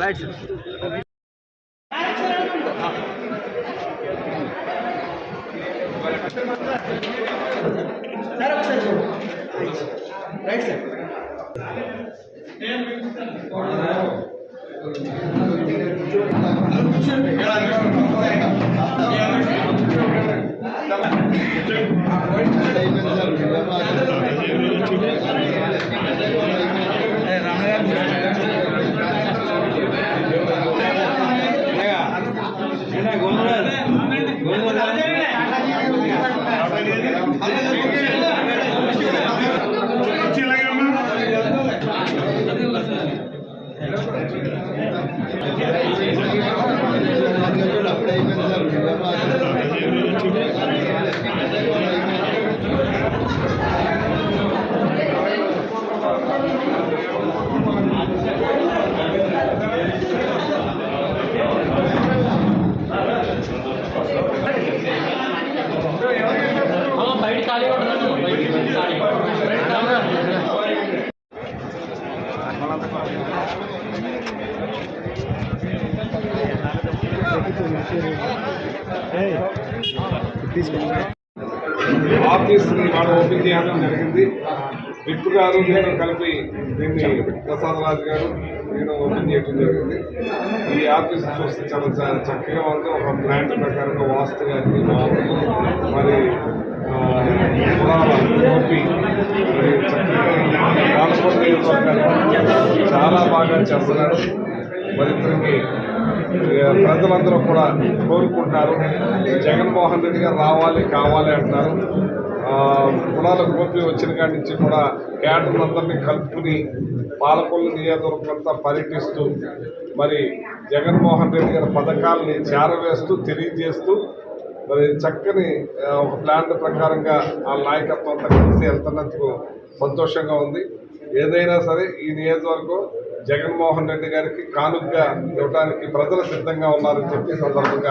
Right sir ఆఫీస్ని వాళ్ళు open చేయడం జరిగింది. విప్ గారు నేను కలిపి దీన్ని ప్రసాదరాజు గారు నేను ఓపెన్ చేయడం జరిగింది. ఈ ఆఫీస్ చూస్తే చాలా చక్కగా ఉంది. ఒక ప్లాంట్ ప్రకారంగా వాస్తు గారిని మరి ఓపి మరి చక్కగా చాలా బాగా చేస్తున్నారు. మరి ఇతనికి ప్రజలందరూ కూడా కోరుకుంటున్నారు. జగన్మోహన్ రెడ్డి గారు రావాలి కావాలి అంటున్నారు. కులాల గోపి వచ్చిన కాడి నుంచి కూడా క్యాడర్లందరినీ కలుపుకుని పాలకొల్లు నియోజకవర్గం అంతా పర్యటిస్తూ మరి జగన్మోహన్ రెడ్డి గారి పథకాలని చేరవేస్తూ తెలియజేస్తూ మరి చక్కని ఒక ప్లాన్ ప్రకారంగా ఆ నాయకత్వం అంతా కలిసి వెళ్తున్నందుకు సంతోషంగా ఉంది. ఏదైనా సరే ఈ నియోజకవర్గం జగన్మోహన్ రెడ్డి గారికి కానుకగా ఇవ్వడానికి ప్రజలు సిద్ధంగా ఉన్నారని చెప్పి సందర్భంగా